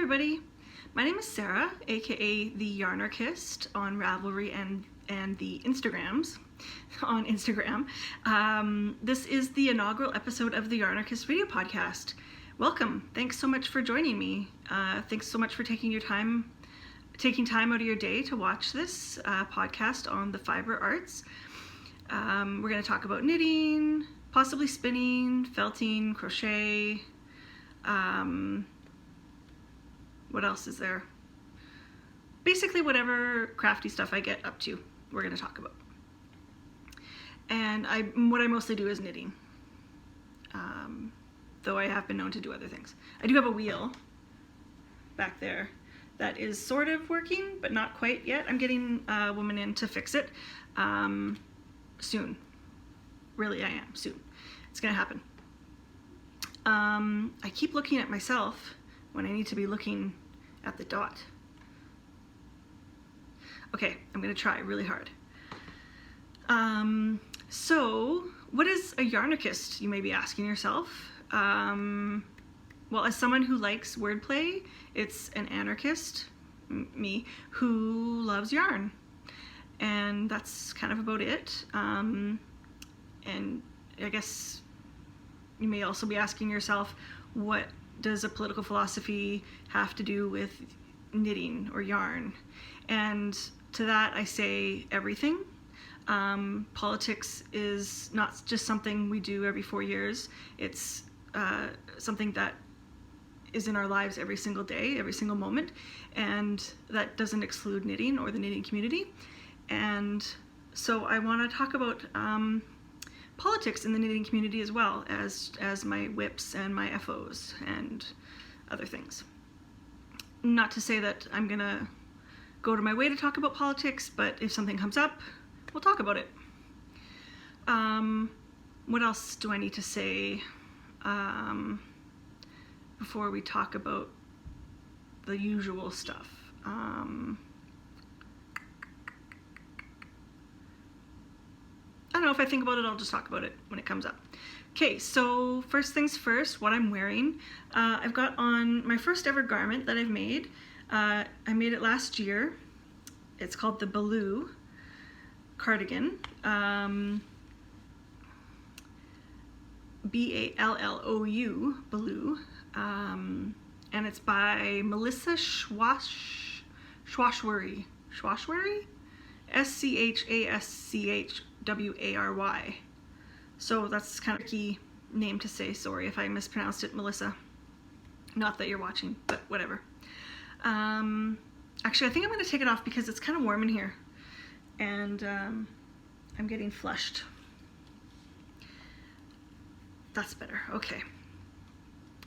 everybody, my name is Sarah, aka the Yarnarchist on Ravelry and the Instagrams on Instagram. This is the inaugural episode of the Yarnarchist video podcast. Welcome. Thanks so much for joining me. Thanks so much for taking time out of your day to watch this podcast on the Fibre Arts. We're going to talk about knitting, possibly spinning, felting, crochet. What else is there? Basically whatever crafty stuff I get up to, we're going to talk about. And what I mostly do is knitting, though I have been known to do other things. I do have a wheel back there that is sort of working, but not quite yet. I'm getting a woman in to fix it soon. Really, I am, soon. It's going to happen. I keep looking at myself when I need to be looking at the dot. Okay, I'm going to try really hard. So, what is a Yarnarchist, you may be asking yourself? Well, as someone who likes wordplay, it's an anarchist, me, who loves yarn. And that's kind of about it. And I guess you may also be asking yourself, what does a political philosophy have to do with knitting or yarn? And to that I say everything. Politics is not just something we do every 4 years. It's something that is in our lives every single day, every single moment, and that doesn't exclude knitting or the knitting community. And so I want to talk about politics in the knitting community as well as my whips and my FOs and other things. Not to say that I'm gonna go to my way to talk about politics, but if something comes up, we'll talk about it. What else do I need to say before we talk about the usual stuff? I don't know, if I think about it, I'll just talk about it when it comes up. Okay, so first things first, what I'm wearing. I've got on my first ever garment that I've made. I made it last year. It's called the Ballou cardigan. B-A-L-L-O-U, Ballou. And it's by Melissa Schwashwary. Schwashwary? S-C-H-A-S-C-H-W-A-R-Y. So that's kind of a key name to say. Sorry if I mispronounced it, Melissa. Not that you're watching, but whatever. Actually, I think I'm going to take it off because it's kind of warm in here. And I'm getting flushed. That's better. Okay.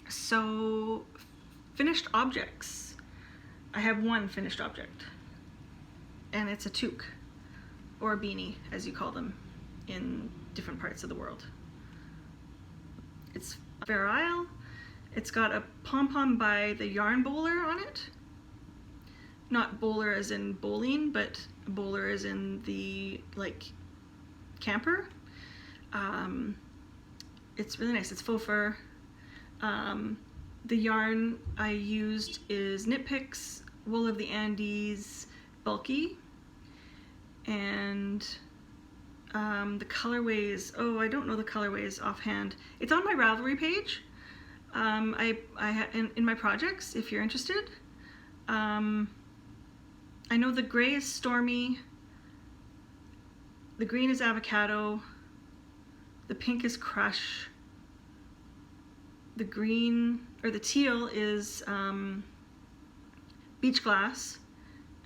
So, finished objects. I have one finished object. And it's a toque, or a beanie, as you call them in different parts of the world. It's virile. It's got a pom-pom by the Yarn Bowler on it. Not bowler as in bowling, but bowler as in the, like, camper. It's really nice. It's faux fur. The yarn I used is Knit Picks, Wool of the Andes, bulky. And the colorways, I don't know the colorways offhand. It's on my Ravelry page. In my projects, if you're interested. I know the gray is Stormy, the green is Avocado, the pink is Crush, the green, or the teal is Beach Glass,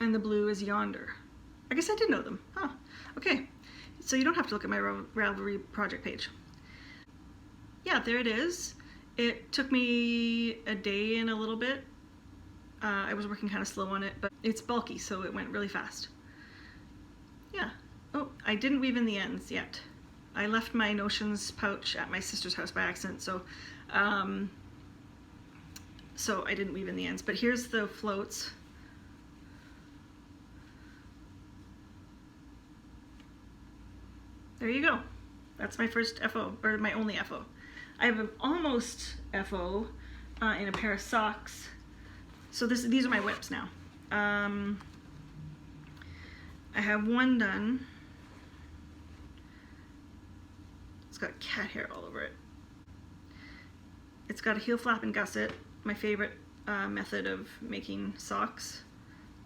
and the blue is Yonder. I guess I did know them. Huh. Okay. So you don't have to look at my Ravelry project page. Yeah, there it is. It took me a day and a little bit. I was working kind of slow on it, but it's bulky, so it went really fast. Yeah. Oh, I didn't weave in the ends yet. I left my notions pouch at my sister's house by accident, so I didn't weave in the ends. But here's the floats. There you go. That's my first FO, or my only FO. I have an almost FO in a pair of socks So these are my whips now. I have one done. It's got cat hair all over it. It's got a heel flap and gusset, my favorite method of making socks,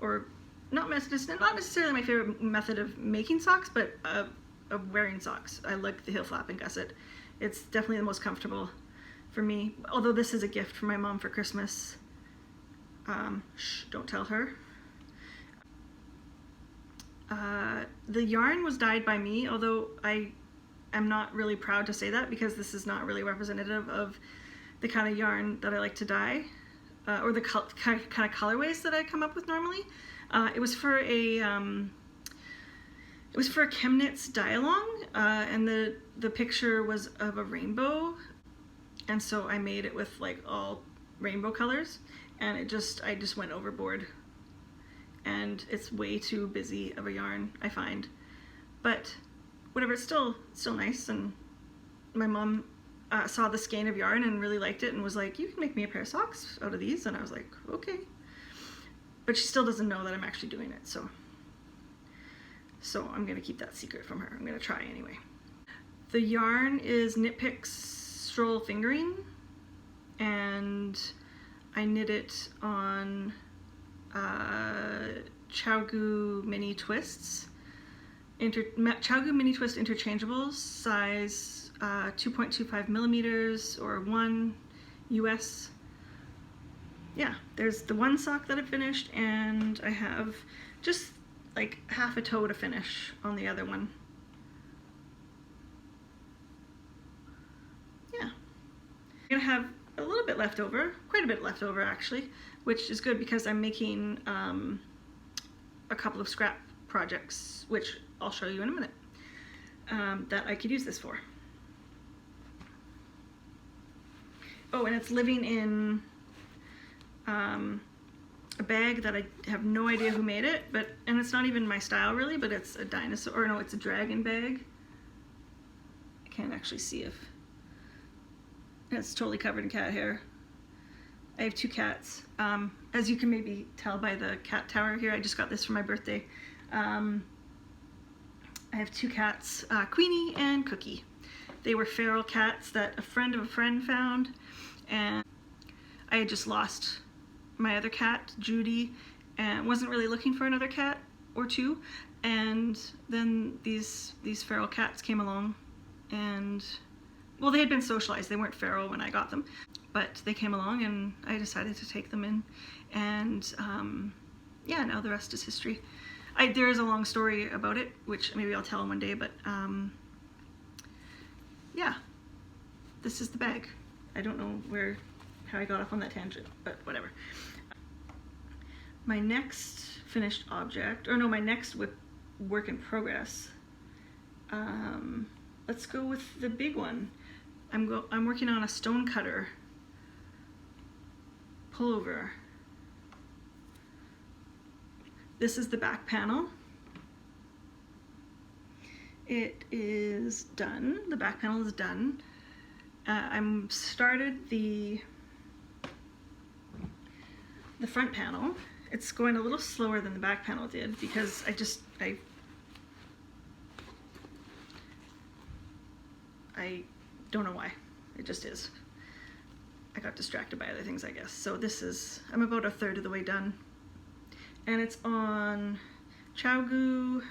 or not necessarily my favorite method of making socks, but of wearing socks. I like the heel flap and gusset. It's definitely the most comfortable for me, although this is a gift from my mom for Christmas. Shh, don't tell her. The yarn was dyed by me, although I am not really proud to say that because this is not really representative of the kind of yarn that I like to dye, or the kind of colorways that I come up with normally. It was for a Chemnitz dye-along, and the picture was of a rainbow, and so I made it with like all rainbow colors, and I just went overboard, and it's way too busy of a yarn, I find. But whatever, it's still nice, and my mom saw the skein of yarn and really liked it and was like, you can make me a pair of socks out of these, and I was like, okay. But she still doesn't know that I'm actually doing it, so I'm gonna keep that secret from her. I'm gonna try anyway. The yarn is Knit Picks Stroll Fingering, and I knit it on Chowgu Mini Twists. Chowgu Mini Twist interchangeables, size 2.25 millimeters or 1 US. Yeah, there's the one sock that I finished, and I have just like half a toe to finish on the other one. Yeah. I'm gonna have a little bit left over, quite a bit left over actually, which is good because I'm making a couple of scrap projects, which I'll show you in a minute, that I could use this for. Oh, and it's living in a bag that I have no idea who made it, and it's not even my style really, but it's a dinosaur, or no, it's a dragon bag. I can't actually see if it's totally covered in cat hair. I have 2 cats. As you can maybe tell by the cat tower here, I just got this for my birthday. I have 2 cats, Queenie and Cookie. They were feral cats that a friend of a friend found, and I had just lost my other cat, Judy, and wasn't really looking for another cat or 2, and then these feral cats came along, and well, they had been socialized. They weren't feral when I got them, but they came along and I decided to take them in, and yeah, now the rest is history. There is a long story about it, which maybe I'll tell one day, but yeah, this is the bag. I don't know how I got off on that tangent, but whatever. My next finished object, or no, my next work in progress, let's go with the big one. I'm working on a stone cutter pullover. This is the back panel. It is done. The back panel is done. I'm started the front panel. It's going a little slower than the back panel did because I don't know why. It just is. I got distracted by other things, I guess. So I'm about a third of the way done. And it's on Chowgu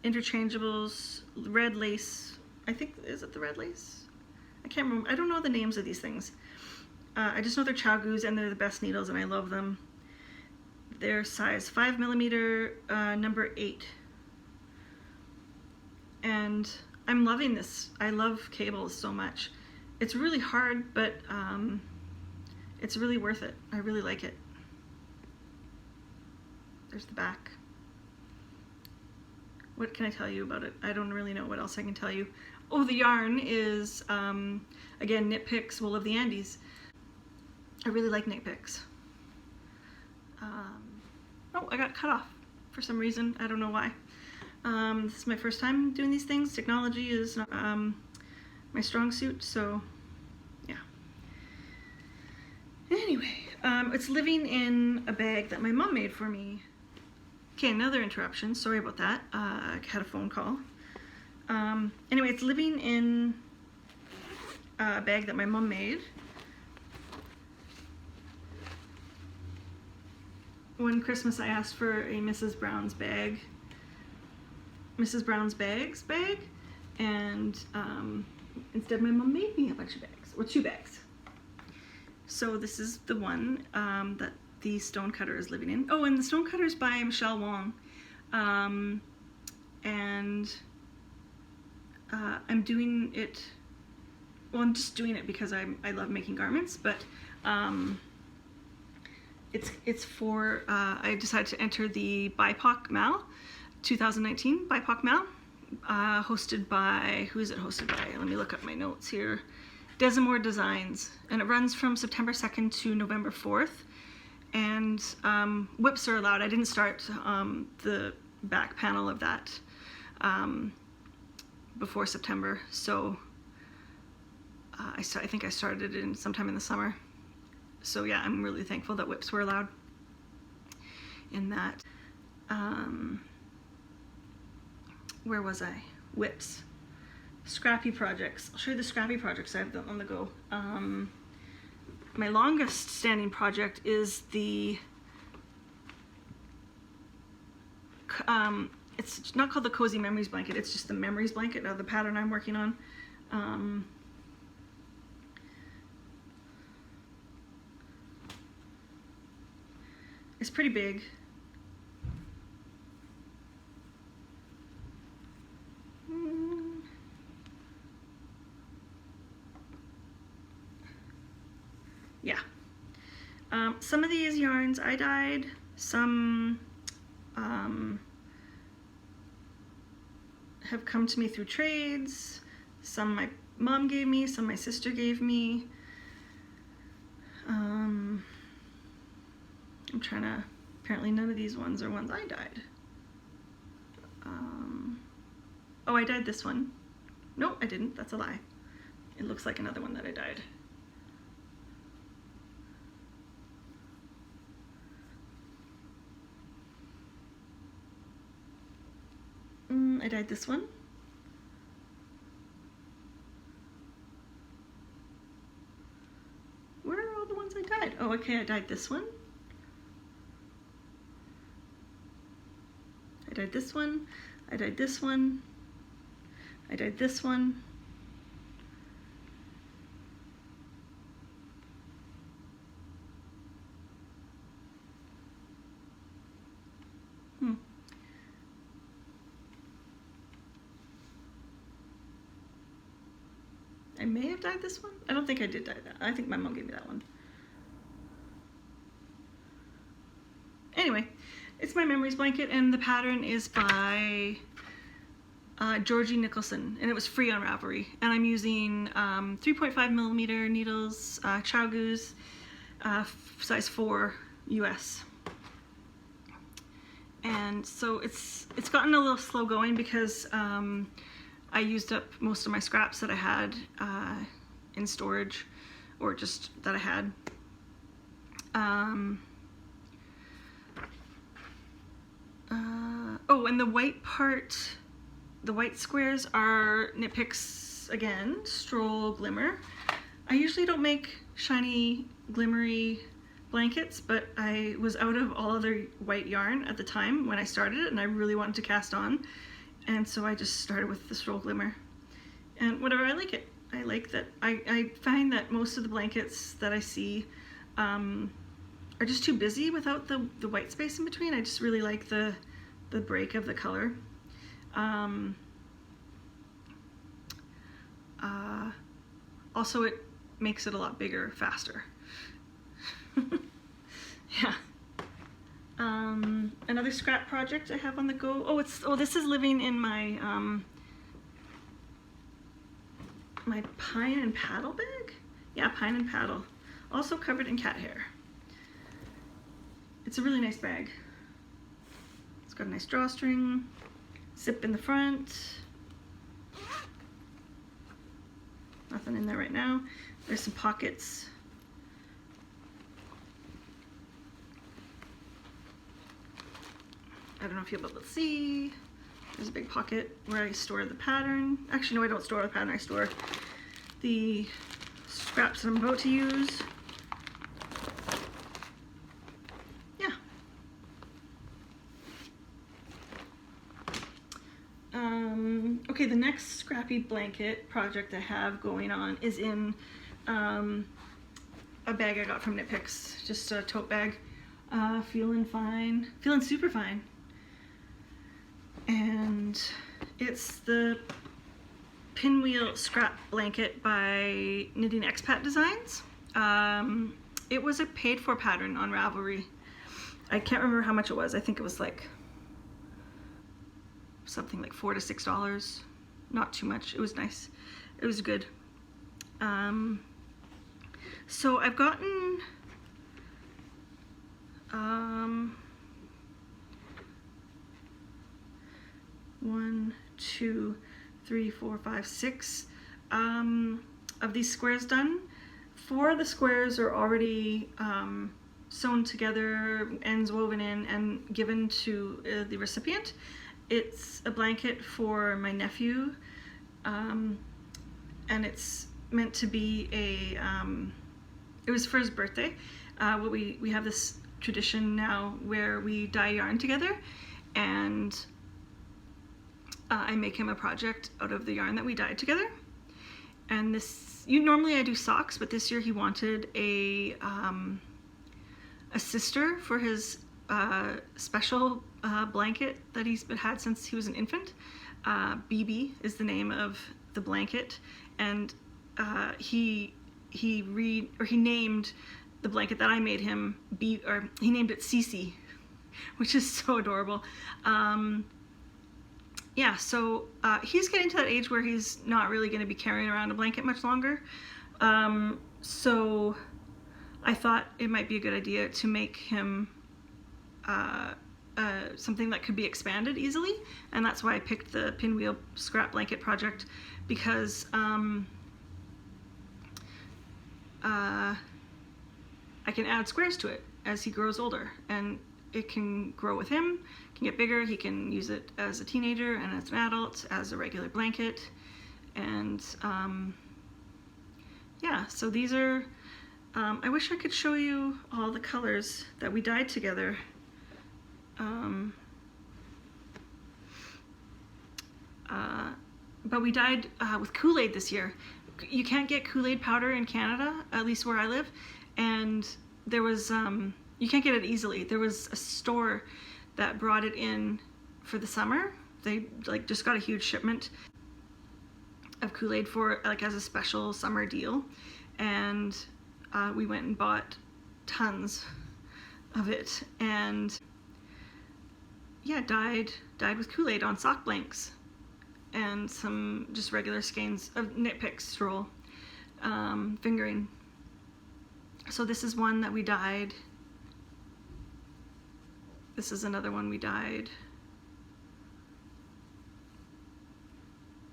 interchangeables, red lace. I think, is it the red lace? I can't remember. I don't know the names of these things. I just know they're Chowgus and they're the best needles and I love them. They're size 5 millimeter, number 8. And I'm loving this. I love cables so much. It's really hard, but it's really worth it. I really like it. There's the back. What can I tell you about it? I don't really know what else I can tell you. Oh, the yarn is, again, Knit Picks Wool of the Andes. I really like Knit Picks. Oh, I got cut off for some reason. I don't know why. This is my first time doing these things. Technology is not my strong suit, so yeah. It's living in a bag that my mom made for me. Okay, another interruption. Sorry about that. I had a phone call. Anyway, it's living in a bag that my mom made. One Christmas I asked for a Mrs. Brown's bag. Mrs. Brown's bags bag. And instead my mom made me a bunch of bags, or 2 bags. So this is the one that the stonecutter is living in. Oh, and the stonecutter is by Michelle Wong. And I'm doing it, well, I'm just doing it because I love making garments, but it's for, I decided to enter the BIPOC Mal, 2019 BIPOC Mal, hosted by, who is it hosted by? Let me look up my notes here. Desamore Designs, and it runs from September 2nd to November 4th, and whips are allowed. I didn't start the back panel of that before September, so I think I started it sometime in the summer. So yeah, I'm really thankful that whips were allowed in that. Where was I? Whips. Scrappy projects. I'll show you the scrappy projects I have on the go. My longest standing project is the, it's not called the Cozy Memories blanket, it's just the Memories blanket, the pattern I'm working on. It's pretty big. Yeah. Some of these yarns I dyed, some have come to me through trades, some my mom gave me, some my sister gave me. I'm trying to, apparently none of these ones are ones I dyed. Oh, I dyed this one. No, I didn't, that's a lie. It looks like another one that I dyed. I dyed this one. Where are all the ones I dyed? Oh, okay, I dyed this one. I dyed this one. I dyed this one. I dyed this one. I may have dyed this one. I don't think I did dye that. I think my mom gave me that one. Anyway, it's my Memories blanket, and the pattern is by Georgie Nicholson, and it was free on Ravelry. And I'm using 3.5mm needles, Chowgoos, size 4 US. And so it's gotten a little slow going because I used up most of my scraps that I had in storage, or just that I had. Oh, and the white part, the white squares are Knit Picks again, Stroll Glimmer. I usually don't make shiny, glimmery blankets, but I was out of all other white yarn at the time when I started it, and I really wanted to cast on. And so I just started with the Stroll Glimmer. And whatever, I like it. I like that. I find that most of the blankets that I see are just too busy without the white space in between. I just really like the break of the color. Also, it makes it a lot bigger faster. Yeah. Another scrap project I have on the go. Oh, this is living in my my Pine and Paddle bag. Yeah, Pine and Paddle. Also covered in cat hair. It's a really nice bag. It's got a nice drawstring, zip in the front. Nothing in there right now. There's some pockets. don't know if you'll be able to see. There's a big pocket where I store the pattern. Actually, no, I don't store the pattern. I store the scraps that I'm about to use. Yeah. Okay, the next scrappy blanket project I have going on is in a bag I got from Knit Picks, just a tote bag. Feeling fine, feeling super fine. And it's the pinwheel scrap blanket by Knitting Expat Designs. It was a paid for pattern on Ravelry. I can't remember how much it was. I think it was like something like $4 to $6. Not too much. It was nice. It was good. So I've gotten 1, 2, 3, 4, 5, 6 of these squares done. 4 of the squares are already sewn together, ends woven in, and given to the recipient. It's a blanket for my nephew, and it's meant to be a, it was for his birthday. We have this tradition now where we dye yarn together, and I make him a project out of the yarn that we dyed together. And normally I do socks, but this year he wanted a sister for his special blanket that he's had since he was an infant. BB is the name of the blanket, and he named the blanket that I made him he named it Cece, which is so adorable. Yeah, so he's getting to that age where he's not really going to be carrying around a blanket much longer. So I thought it might be a good idea to make him something that could be expanded easily, and that's why I picked the pinwheel scrap blanket project, because I can add squares to it as he grows older, and it can grow with him, can get bigger, he can use it as a teenager and as an adult, as a regular blanket. And yeah, so these are, I wish I could show you all the colors that we dyed together. But we dyed with Kool-Aid this year. You can't get Kool-Aid powder in Canada, at least where I live, and there was, you can't get it easily. There was a store that brought it in for the summer. They just got a huge shipment of Kool-Aid for as a special summer deal, and we went and bought tons of it, and yeah, dyed with Kool-Aid on sock blanks and some just regular skeins of Knit Picks roll fingering. So this is one that we dyed. This is another one we dyed.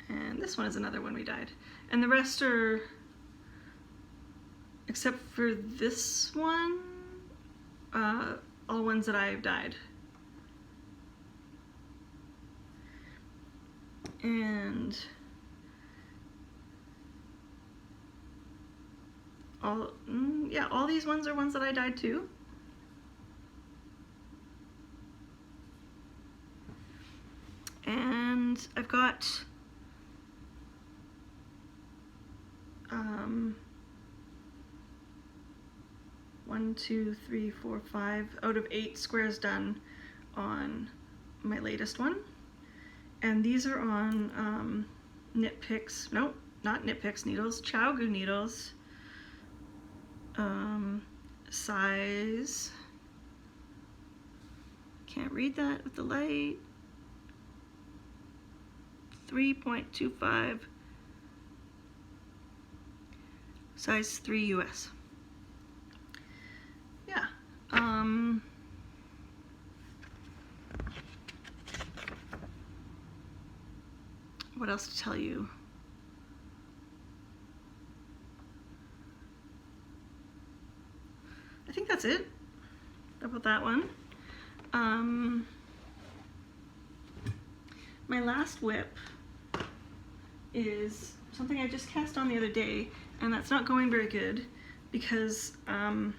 And this one is another one we dyed. And the rest are, except for this one, all ones that I've dyed. And all these ones are ones that I dyed too. And I've got 1, 2, 3, 4, 5 out of 8 squares done on my latest one. And these are on Knit Picks, nope, not Knit Picks needles, ChowGoo needles. Size, can't read that with the light, 3.25, size 3 US. Yeah. What else to tell you? I think that's it about that one. my last whip is something I just cast on the other day, and that's not going very good because I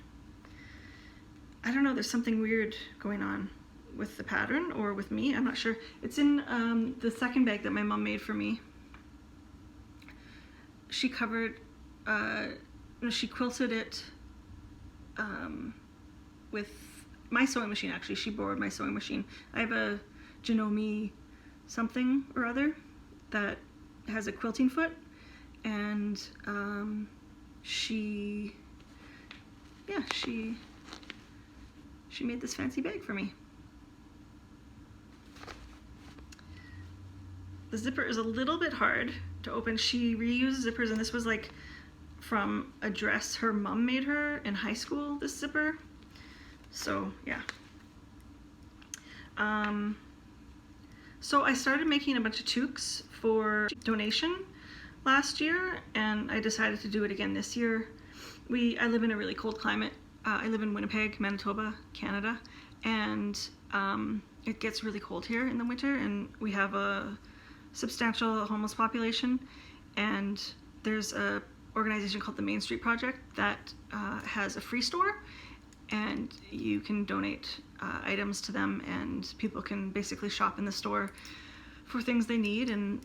don't know, there's something weird going on with the pattern or with me, I'm not sure. It's in the second bag that my mom made for me. She covered, she quilted it with my sewing machine, actually. She borrowed my sewing machine. I have a Janome something or other that has a quilting foot, and she made this fancy bag for me. The zipper is a little bit hard to open. She reused zippers, and this was like from a dress her mom made her in high school, this zipper. So yeah. So I started making a bunch of toques for donation last year, and I decided to do it again this year. I live in a really cold climate. I live in Winnipeg, Manitoba, Canada, and it gets really cold here in the winter, and we have a substantial homeless population, and there's a organization called the Main Street Project that has a free store, and you can donate items to them, and people can basically shop in the store for things they need, and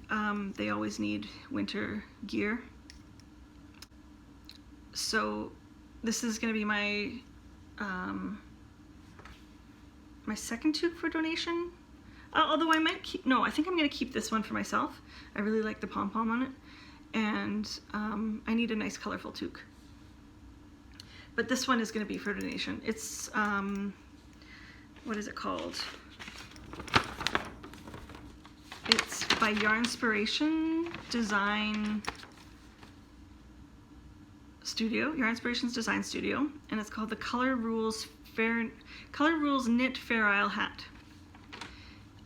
they always need winter gear. So this is going to be my my second toque for donation. Although I might keep, no, I think I'm going to keep this one for myself. I really like the pom-pom on it, and I need a nice colorful toque. But this one is going to be for donation. It's, what is it called? It's by Yarnspiration Design Studio, Yarnspiration's Design Studio, and it's called the Color Rules Knit Fair Isle Hat.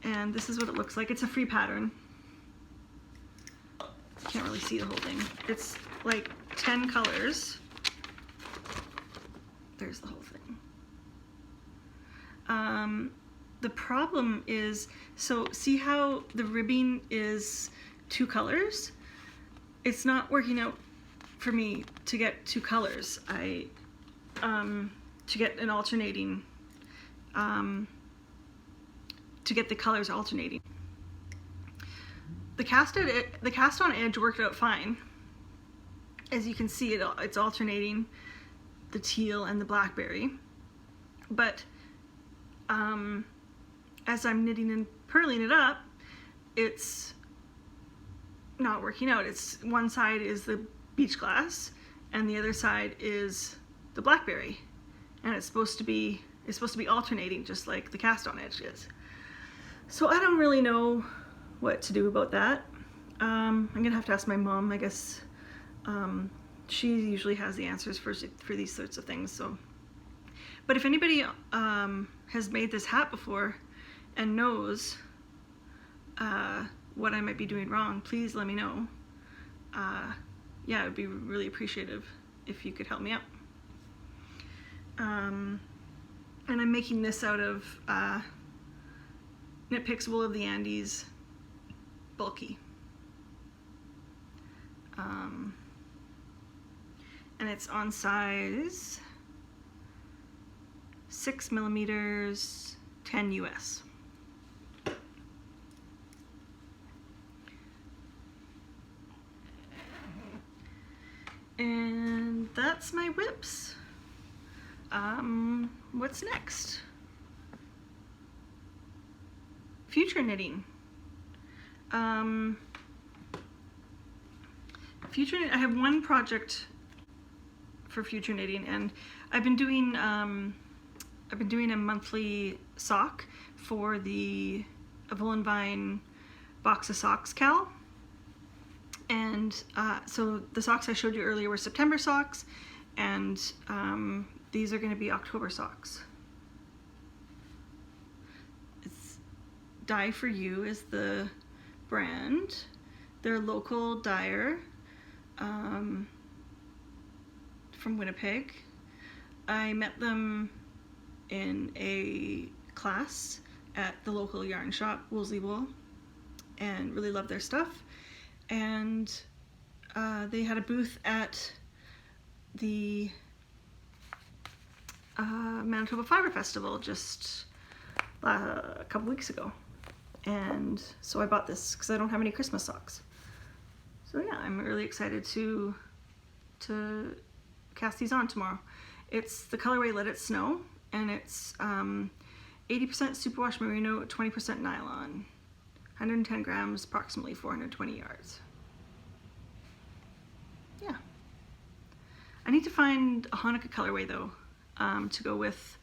And this is what it looks like. It's a free pattern. Can't really see the whole thing. It's like 10 colors. There's the whole thing. The problem is, so see how the ribbing is 2 colors? It's not working out for me to get 2 colors. To get an alternating, to get the colors alternating. The cast on edge worked out fine. As you can see, it's alternating the teal and the blackberry. But as I'm knitting and purling it up, it's not working out. It's one side is the beach glass and the other side is the blackberry, and it's supposed to be alternating just like the cast on edge is. So I don't really know what to do about that. I'm gonna have to ask my mom, I guess. She usually has the answers for these sorts of things. So, but if anybody has made this hat before and knows what I might be doing wrong, please let me know. Yeah, it would be really appreciative if you could help me out. And I'm making this out of Knit Picks Wool of the Andes bulky. And it's on size 6mm, 10 US. And that's my whips. What's next? Future knitting. I have one project for future knitting, and I've been doing a monthly sock for the Woolen Vine Box of Socks Cal. And so the socks I showed you earlier were September socks, and these are going to be October socks. It's Dye For You is the brand. They're a local dyer from Winnipeg. I met them in a class at the local yarn shop, Woolsey Wool, and really love their stuff. And they had a booth at the Manitoba Fibre Festival just a couple weeks ago. And so I bought this because I don't have any Christmas socks. So yeah, I'm really excited to cast these on tomorrow. It's the colorway Let It Snow, and it's 80% superwash merino, 20% nylon, 110 grams, approximately 420 yards. Yeah. I need to find a Hanukkah colorway though, to go with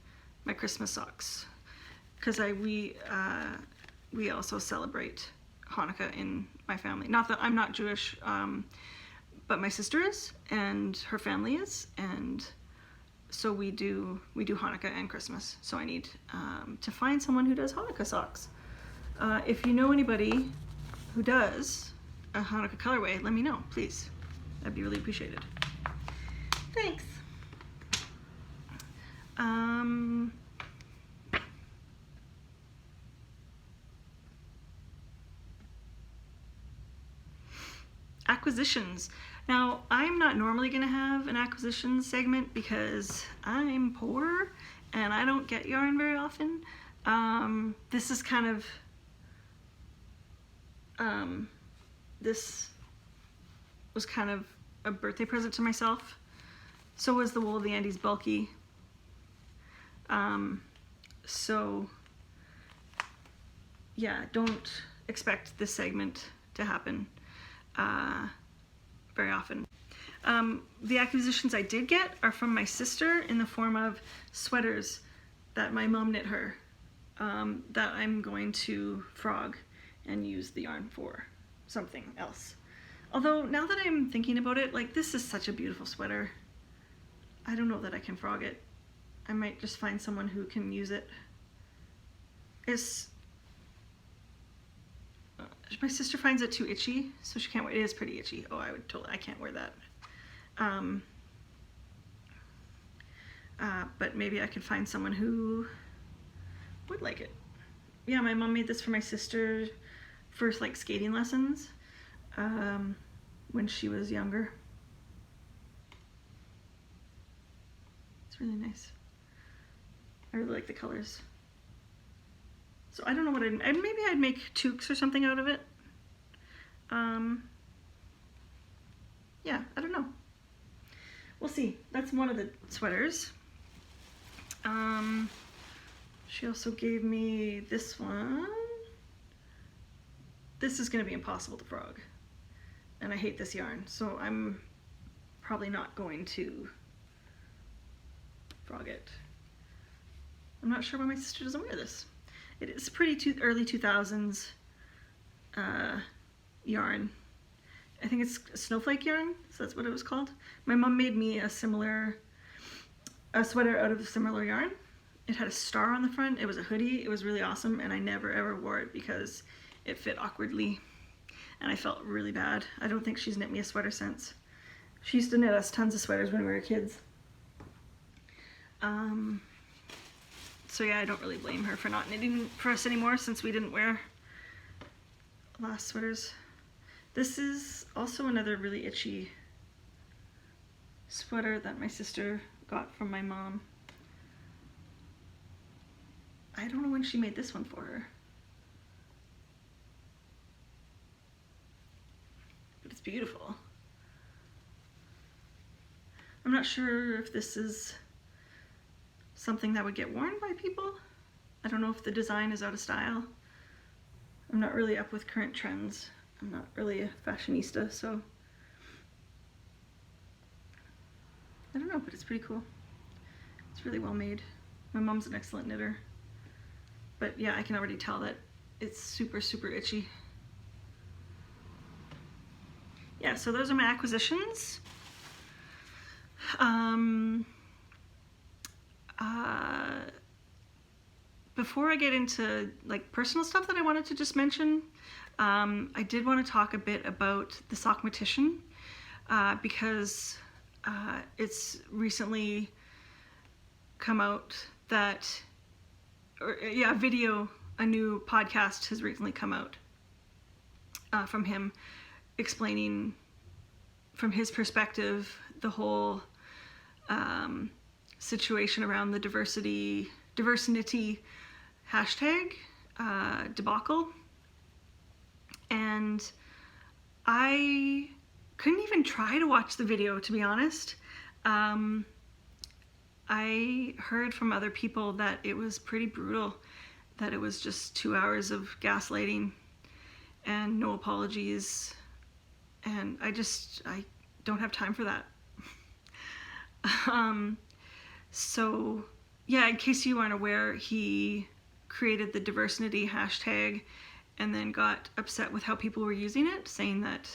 my Christmas socks, because we also celebrate Hanukkah in my family. Not that I'm not Jewish, but my sister is, and her family is, and so we do Hanukkah and Christmas. So I need to find someone who does Hanukkah socks. If you know anybody who does a Hanukkah colorway, let me know, please. That'd be really appreciated. Thanks. Acquisitions. Now, I'm not normally going to have an acquisitions segment because I'm poor and I don't get yarn very often. This is kind of, this was kind of a birthday present to myself. So was the Wool of the Andes bulky. So yeah, don't expect this segment to happen very often. The acquisitions I did get are from my sister in the form of sweaters that my mom knit her, that I'm going to frog and use the yarn for something else. Although now that I'm thinking about it, like, this is such a beautiful sweater. I don't know that I can frog it. I might just find someone who can use it. My sister finds it too itchy, so she can't wear it. It is pretty itchy. Oh, I can't wear that. But maybe I could find someone who would like it. Yeah, my mom made this for my sister for like skating lessons when she was younger. It's really nice. I really like the colors. So I don't know what maybe I'd make toques or something out of it. Yeah, I don't know. We'll see. That's one of the sweaters. She also gave me this one. This is going to be impossible to frog. And I hate this yarn, so I'm probably not going to frog it. I'm not sure why my sister doesn't wear this. It is pretty early 2000s yarn. I think it's snowflake yarn, so that's what it was called. My mom made me a sweater out of a similar yarn. It had a star on the front. It was a hoodie. It was really awesome, and I never ever wore it because it fit awkwardly, and I felt really bad. I don't think she's knit me a sweater since. She used to knit us tons of sweaters when we were kids. So yeah, I don't really blame her for not knitting for us anymore since we didn't wear last sweaters. This is also another really itchy sweater that my sister got from my mom. I don't know when she made this one for her. But it's beautiful. I'm not sure if this is something that would get worn by people. I don't know if the design is out of style. I'm not really up with current trends. I'm not really a fashionista, so I don't know, but it's pretty cool. It's really well made. My mom's an excellent knitter. But yeah, I can already tell that it's super, super itchy. Yeah, so those are my acquisitions. Before I get into like personal stuff that I wanted to just mention, I did want to talk a bit about the Sockmatician because it's recently come out that, a new podcast has recently come out. from him, explaining from his perspective the whole situation around the diversity hashtag debacle. And I couldn't even try to watch the video, to be honest. I heard from other people that it was pretty brutal, that it was just 2 hours of gaslighting and no apologies, and I don't have time for that. So yeah, in case you aren't aware, he created the diversity hashtag and then got upset with how people were using it, saying that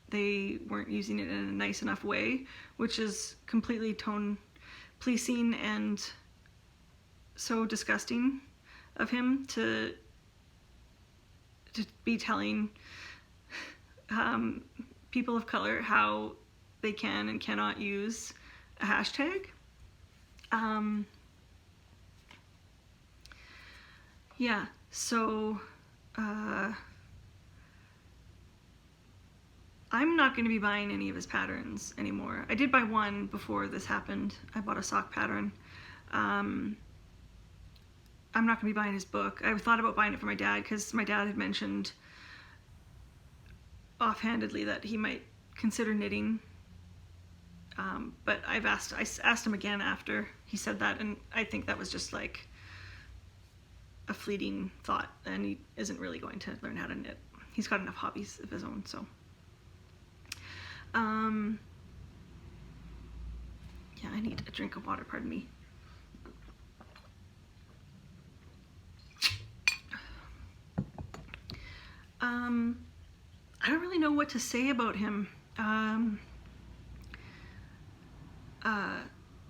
they weren't using it in a nice enough way, which is completely tone policing and so disgusting of him to be telling people of color how they can and cannot use a hashtag. Yeah, so I'm not going to be buying any of his patterns anymore. I did buy one before this happened. I bought a sock pattern. I'm not going to be buying his book. I thought about buying it for my dad because my dad had mentioned offhandedly that he might consider knitting. But I asked him again after he said that, and I think that was just like a fleeting thought, and he isn't really going to learn how to knit. He's got enough hobbies of his own, so. Yeah, I need a drink of water, pardon me. I don't really know what to say about him.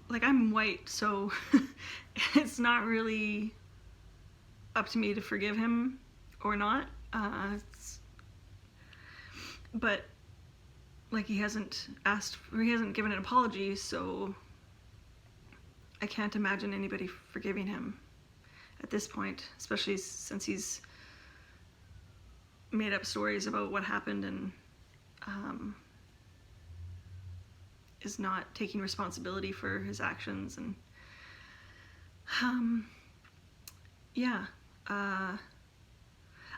Like, I'm white, so it's not really up to me to forgive him or not. But like, he hasn't given an apology, so I can't imagine anybody forgiving him at this point, especially since he's made up stories about what happened and is not taking responsibility for his actions. And yeah, I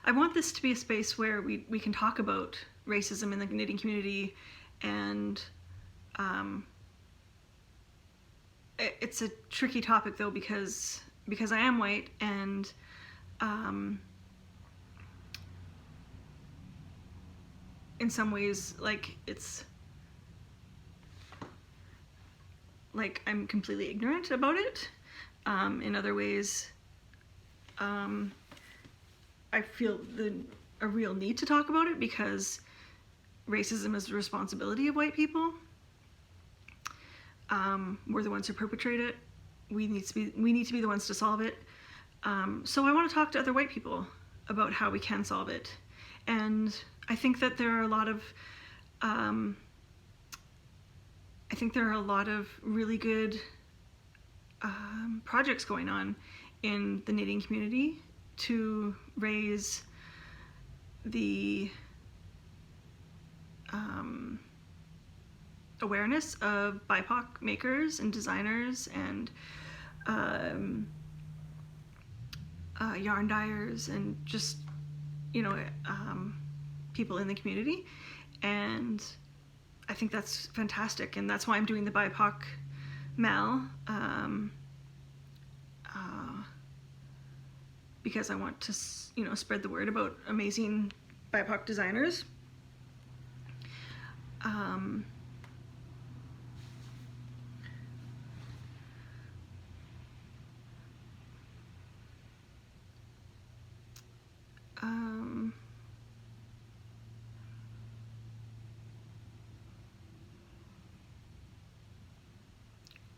want this to be a space where we can talk about racism in the knitting community, and it's a tricky topic though, because I am white, and in some ways, like, it's like I'm completely ignorant about it. In other ways, I feel a real need to talk about it because racism is the responsibility of white people. We're the ones who perpetrate it. We need to be the ones to solve it. So I want to talk to other white people about how we can solve it. And I think that there are a lot of really good projects going on in the knitting community to raise the awareness of BIPOC makers and designers and yarn dyers and just, people in the community. And I think that's fantastic, and that's why I'm doing the BIPOC Mal, because I want to, spread the word about amazing BIPOC designers.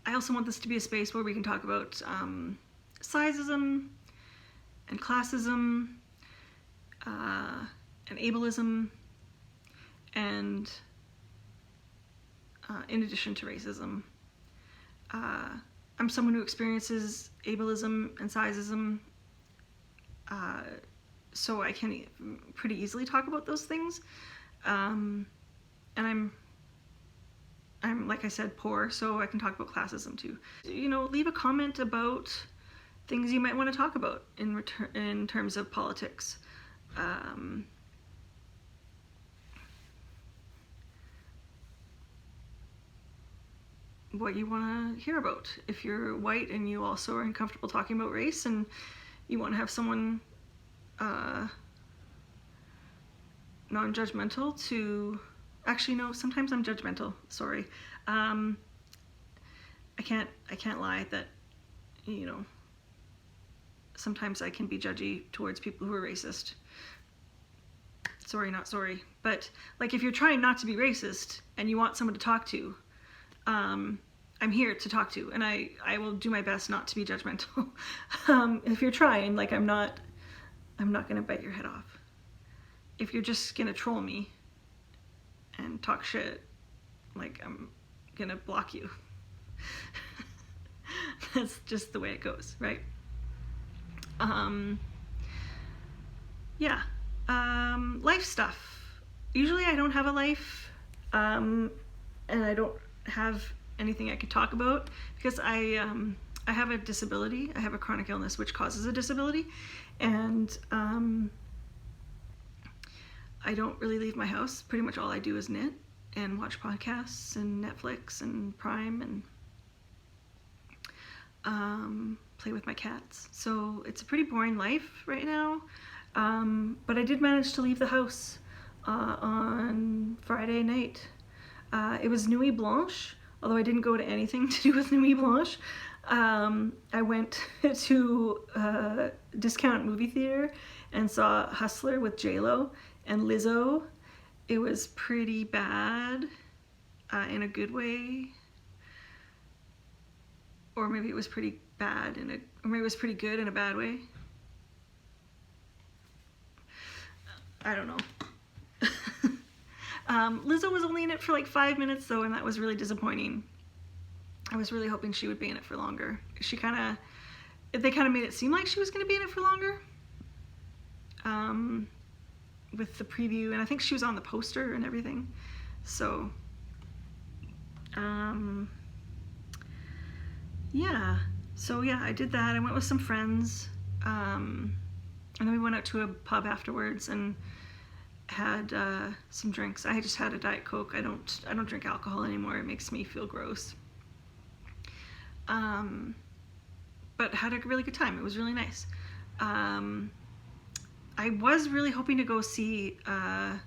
I also want this to be a space where we can talk about sizeism and classism and ableism, and in addition to racism. I'm someone who experiences ableism and sizeism so I can pretty easily talk about those things. And I'm like I said, poor, so I can talk about classism too. You know, leave a comment about things you might want to talk about in terms of politics. What you want to hear about. If you're white and you also are uncomfortable talking about race and you want to have someone non-judgmental to... Actually, no, sometimes I'm judgmental, sorry. I can't lie that, you know, sometimes I can be judgy towards people who are racist. Sorry, not sorry. But, like, if you're trying not to be racist and you want someone to talk to, I'm here to talk to, and I will do my best not to be judgmental. If you're trying, like, I'm not gonna bite your head off. If you're just gonna troll me and talk shit, like, I'm gonna block you. That's just the way it goes, right? Yeah. Life stuff. Usually I don't have a life, and I don't have anything I could talk about because I have a disability. I have a chronic illness which causes a disability, and I don't really leave my house. Pretty much all I do is knit and watch podcasts and Netflix and Prime and play with my cats. So it's a pretty boring life right now, but I did manage to leave the house on Friday night. It was Nuit Blanche, although I didn't go to anything to do with Nuit Blanche. I went to a discount movie theater and saw Hustler with J-Lo and Lizzo. It was pretty bad, in a good way. Or maybe it was pretty bad or maybe it was pretty good in a bad way. I don't know. Lizzo was only in it for like 5 minutes though, and that was really disappointing. I was really hoping she would be in it for longer. They kind of made it seem like she was going to be in it for longer. With the preview, and I think she was on the poster and everything. So, yeah. So yeah, I did that. I went with some friends, and then we went out to a pub afterwards and had some drinks. I just had a Diet Coke. I don't drink alcohol anymore. It makes me feel gross. But had a really good time. It was really nice. I was really hoping to go see a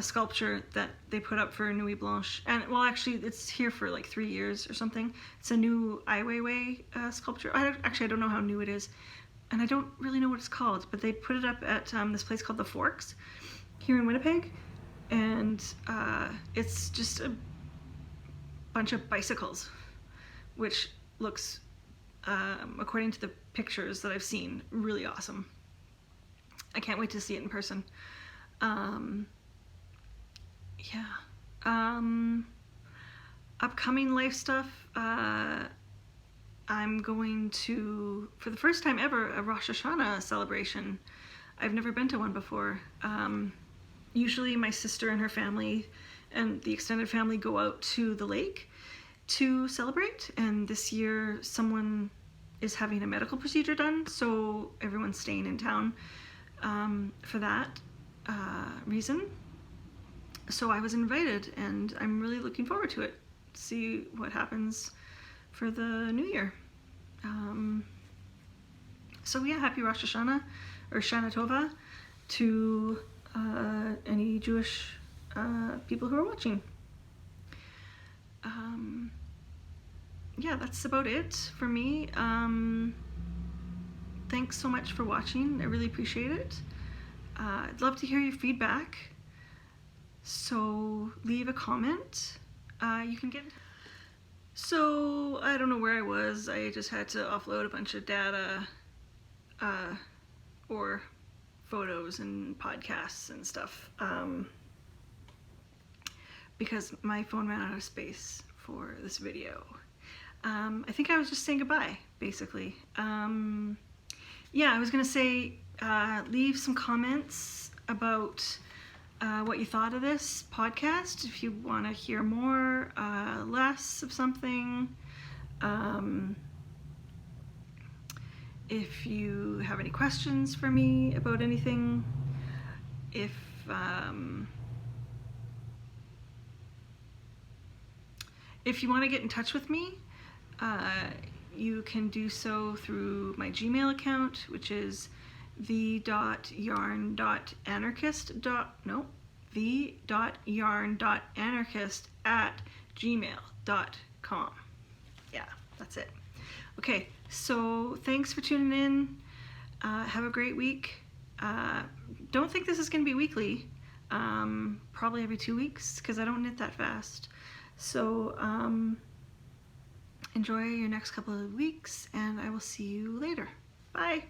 sculpture that they put up for Nuit Blanche, and well, actually, it's here for like 3 years or something. It's a new Ai Weiwei sculpture. I don't know how new it is, and I don't really know what it's called, but they put it up at this place called The Forks here in Winnipeg, and it's just a bunch of bicycles, which looks, according to the pictures that I've seen, really awesome. I can't wait to see it in person. Yeah. Upcoming life stuff. I'm going to, for the first time ever, a Rosh Hashanah celebration. I've never been to one before. Usually my sister and her family and the extended family go out to the lake to celebrate, and this year someone is having a medical procedure done, so everyone's staying in town for that reason. So I was invited, and I'm really looking forward to it. See what happens for the new year. So yeah, happy Rosh Hashanah, or Shana Tova, to any Jewish people who are watching. Yeah, that's about it for me. Thanks so much for watching. I really appreciate it. I'd love to hear your feedback. So leave a comment. You can get... So I don't know where I was. I just had to offload a bunch of data or photos and podcasts and stuff because my phone ran out of space for this video. I think I was just saying goodbye, basically. Yeah, I was gonna say leave some comments about what you thought of this podcast. If you want to hear more, less of something. If you have any questions for me about anything, if you want to get in touch with me, you can do so through my Gmail account, which is the.yarn.anarchist@gmail.com. Yeah, that's it. Okay, so thanks for tuning in. Have a great week. Don't think this is going to be weekly. Probably every 2 weeks, because I don't knit that fast. So enjoy your next couple of weeks, and I will see you later. Bye.